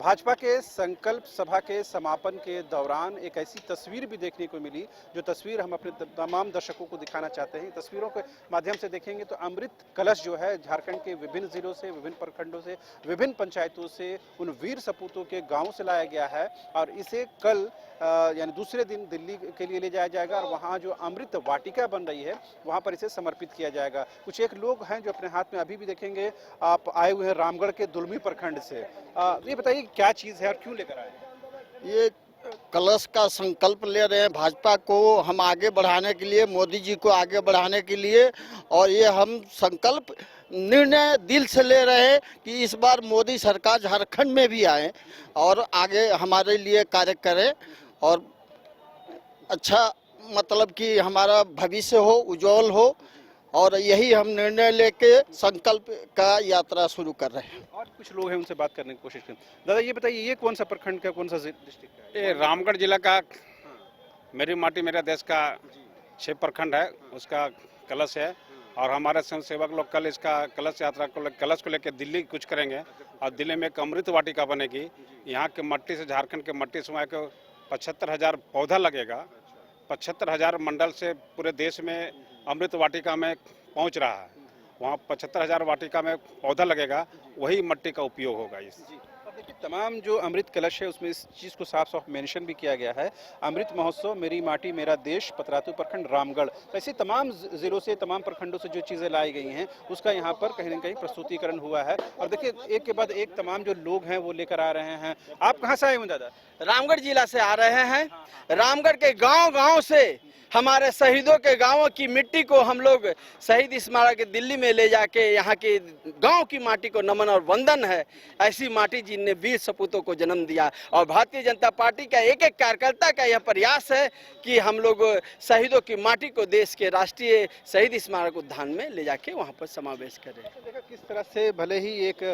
भाजपा के संकल्प सभा के समापन के दौरान एक ऐसी तस्वीर भी देखने को मिली, जो तस्वीर हम अपने तमाम दर्शकों को दिखाना चाहते हैं। तस्वीरों के माध्यम से देखेंगे तो अमृत कलश जो है झारखंड के विभिन्न जिलों से, विभिन्न प्रखंडों से, विभिन्न पंचायतों से, उन वीर सपूतों के गाँव से लाया गया है और इसे कल यानी दूसरे दिन दिल्ली के लिए ले जाया जाएगा और वहाँ जो अमृत वाटिका बन रही है वहाँ पर इसे समर्पित किया जाएगा। कुछ एक लोग हैं जो अपने हाथ में अभी भी देखेंगे आप आए हुए हैं रामगढ़ के दुलमी प्रखंड से। ये बताइए क्या चीज़ है और क्यों लेकर आए? ये कलश का संकल्प ले रहे हैं भाजपा को हम आगे बढ़ाने के लिए, मोदी जी को आगे बढ़ाने के लिए। और ये हम संकल्प निर्णय दिल से ले रहे हैं कि इस बार मोदी सरकार झारखंड में भी आए और आगे हमारे लिए कार्य करे और अच्छा मतलब कि हमारा भविष्य हो, उज्जवल हो। और यही हम निर्णय लेके संकल्प का यात्रा शुरू कर रहे हैं। और कुछ लोग हैं उनसे बात करने की कोशिश करें। दादा ये बताइए ये कौन सा प्रखंड का, कौन सा डिस्ट्रिक्ट है? ये रामगढ़ जिला का मेरी माटी मेरा देश का 6 प्रखंड है, उसका कलश है। और हमारे स्वयं सेवक लोग कल इसका कलश यात्रा को कलश को लेकर दिल्ली कुछ करेंगे और दिल्ली में एक अमृत वाटिका बनेगी। यहाँ के मट्टी से, झारखंड के मट्टी से वहाँ को 75,000 पौधा लगेगा। 75,000 मंडल से पूरे देश में अमृत वाटिका में पहुँच रहा है। वहाँ 75,000 वाटिका में पौधा लगेगा, वही मट्टी का उपयोग होगा। इस अब देखिए तमाम जो अमृत कलश है उसमें इस चीज़ को साफ साफ मेंशन भी किया गया है, अमृत महोत्सव मेरी माटी मेरा देश, पतरातू प्रखंड रामगढ़। तो ऐसे तमाम जिलों से, तमाम प्रखंडों से जो चीज़ें लाई गई हैं उसका यहाँ पर कहीं न कहीं प्रस्तुतिकरण हुआ है। और देखिए एक के बाद एक तमाम जो लोग हैं वो लेकर आ रहे हैं। आप कहाँ से आए हुए दादा? रामगढ़ जिला से आ रहे हैं। रामगढ़ के गांव-गांव से हमारे शहीदों के गांवों की मिट्टी को हम लोग शहीद स्मारक दिल्ली में ले जाके यहाँ के गांव की माटी को नमन और वंदन है। ऐसी माटी जिनने वीर सपूतों को जन्म दिया। और भारतीय जनता पार्टी का एक एक कार्यकर्ता का यह प्रयास है कि हम लोग शहीदों की माटी को देश के राष्ट्रीय शहीद स्मारक उद्यान में ले जाके वहाँ पर समावेश करें। देखा किस तरह से भले ही एक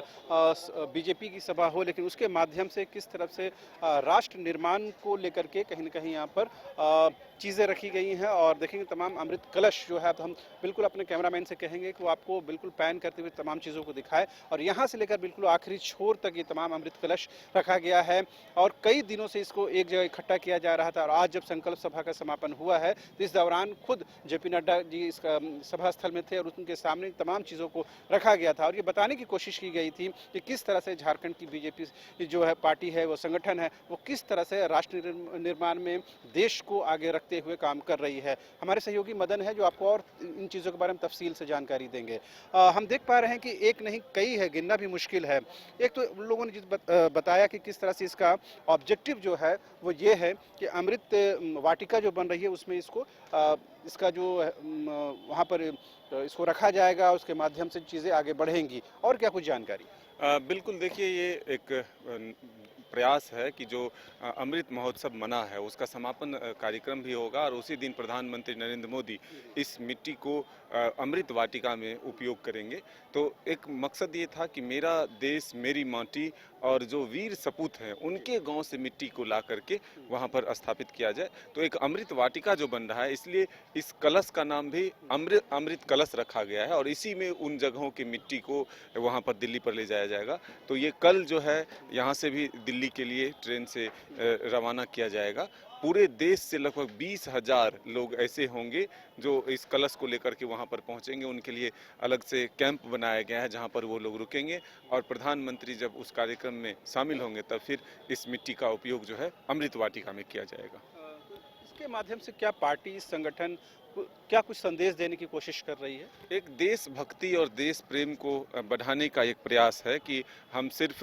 बीजेपी की सभा हो, लेकिन उसके माध्यम से किस तरह से राष्ट्र निर्माण को लेकर के कहीं न कहीं यहाँ पर चीज़ें रखी गई हैं। और देखेंगे तमाम अमृत कलश जो है, तो हम बिल्कुल अपने कैमरामैन से कहेंगे कि वो आपको बिल्कुल पैन करते हुए तमाम चीज़ों को दिखाए। और यहाँ से लेकर बिल्कुल आखिरी छोर तक ये तमाम अमृत कलश रखा गया है और कई दिनों से इसको एक जगह इकट्ठा किया जा रहा था। और आज जब संकल्प सभा का समापन हुआ है तो इस दौरान खुद जेपी नड्डा जी इस सभा स्थल में थे और उनके सामने तमाम चीज़ों को रखा गया था। और ये बताने की कोशिश की गई थी कि किस तरह से झारखंड की बीजेपी जो है पार्टी है, वो संगठन है, वो किस तरह से राष्ट्र निर्माण में देश को आगे रखते हुए काम कर रही है। हमारे सहयोगी मदन है जो आपको और इन चीज़ों के बारे में तफसील से जानकारी देंगे। हम देख पा रहे हैं कि एक नहीं कई है, गिनना भी मुश्किल है। एक तो लोगों ने बताया कि किस तरह से इसका ऑब्जेक्टिव जो है वो ये है कि अमृत वाटिका जो बन रही है उसमें इसका जो वहाँ पर इसको रखा जाएगा, उसके माध्यम से चीज़ें आगे बढ़ेंगी। और क्या कुछ जानकारी? बिल्कुल, देखिए ये एक प्रयास है कि जो अमृत महोत्सव मना है उसका समापन कार्यक्रम भी होगा और उसी दिन प्रधानमंत्री नरेंद्र मोदी इस मिट्टी को अमृत वाटिका में उपयोग करेंगे। तो एक मकसद ये था कि मेरा देश मेरी माटी और जो वीर सपूत हैं उनके गांव से मिट्टी को ला करके वहां पर स्थापित किया जाए। तो एक अमृत वाटिका जो बन रहा है, इसलिए इस कलश का नाम भी अमृत कलश रखा गया है और इसी में उन जगहों की मिट्टी को वहां पर दिल्ली पर ले जाया जाएगा। तो ये कल जो है यहाँ से भी दिल्ली के लिए ट्रेन से रवाना किया जाएगा। पूरे देश से लगभग 20,000 लोग ऐसे होंगे जो इस कलश को लेकर के वहां पर पहुंचेंगे। उनके लिए अलग से कैंप बनाया गया है जहां पर वो लोग रुकेंगे और प्रधानमंत्री जब उस कार्यक्रम में शामिल होंगे तब फिर इस मिट्टी का उपयोग जो है अमृत वाटिका में किया जाएगा। इसके माध्यम से क्या पार्टी, संगठन क्या कुछ संदेश देने की कोशिश कर रही है? एक देशभक्ति और देश प्रेम को बढ़ाने का एक प्रयास है कि हम सिर्फ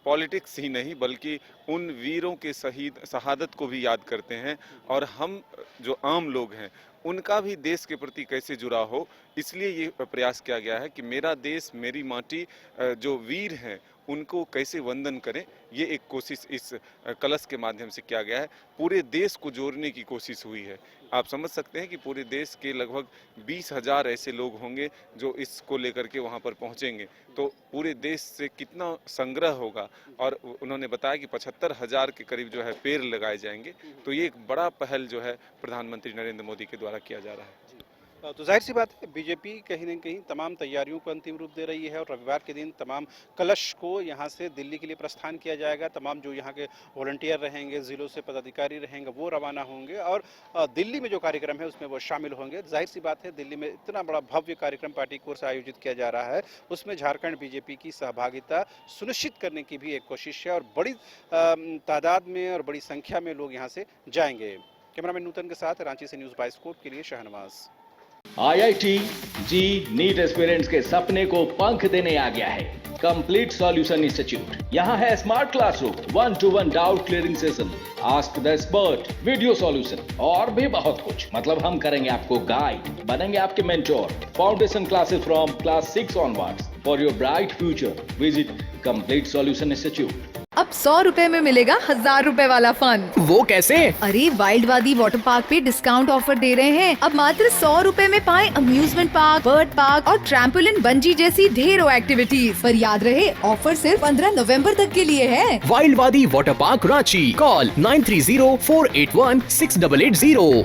पॉलिटिक्स ही नहीं बल्कि उन वीरों के शहादत को भी याद करते हैं और हम जो आम लोग हैं उनका भी देश के प्रति कैसे जुड़ा हो, इसलिए ये प्रयास किया गया है कि मेरा देश मेरी माटी, जो वीर हैं उनको कैसे वंदन करें। ये एक कोशिश इस कलश के माध्यम से किया गया है। पूरे देश को जोड़ने की कोशिश हुई है। आप समझ सकते हैं कि पूरे देश के लगभग 20,000 ऐसे लोग होंगे जो इसको लेकर के वहाँ पर पहुँचेंगे। तो पूरे देश से कितना संग्रह होगा। और उन्होंने बताया कि 75,000 के करीब जो है पेड़ लगाए जाएंगे। तो ये एक बड़ा पहल जो है प्रधानमंत्री नरेंद्र मोदी के द्वारा किया जा रहा है। तो जाहिर सी बात है बीजेपी कहीं न कहीं तमाम तैयारियों को अंतिम रूप दे रही है और रविवार के दिन तमाम कलश को यहाँ से दिल्ली के लिए प्रस्थान किया जाएगा। तमाम जो यहाँ के वॉलंटियर रहेंगे, ज़िलों से पदाधिकारी रहेंगे, वो रवाना होंगे और दिल्ली में जो कार्यक्रम है उसमें वो शामिल होंगे। जाहिर सी बात है दिल्ली में इतना बड़ा भव्य कार्यक्रम पार्टी की ओर से आयोजित किया जा रहा है, उसमें झारखंड बीजेपी की सहभागिता सुनिश्चित करने की भी एक कोशिश है और बड़ी तादाद में और बड़ी संख्या में लोग यहाँ से जाएंगे। कैमरामैन नूतन के साथ रांची से न्यूज़ बाइस्कोप के लिए शहनवाज। IIT जी नीट एस्पिरेंट्स के सपने को पंख देने आ गया है कंप्लीट सॉल्यूशन इंस्टीट्यूट। यहाँ है smart classroom, 1-to-1 doubt clearing session, ask the expert, video solution और भी बहुत कुछ। मतलब हम करेंगे आपको गाइड, बनेंगे आपके mentor. Foundation classes from class 6 onwards for your bright future. Visit complete solution institute. अब 100 रुपए में मिलेगा 1000 रुपए वाला फन। वो कैसे? अरे वाइल्डवादी वाटर पार्क पे डिस्काउंट ऑफर दे रहे हैं। अब मात्र 100 रुपए में पाएं अम्यूजमेंट पार्क, बर्ड पार्क और ट्रैम्पोलिन, बंजी जैसी ढेरों एक्टिविटीज। पर याद रहे ऑफर सिर्फ 15 नवंबर तक के लिए है। वाइल्डवादी वाटर पार्क रांची। कॉल 9304816880।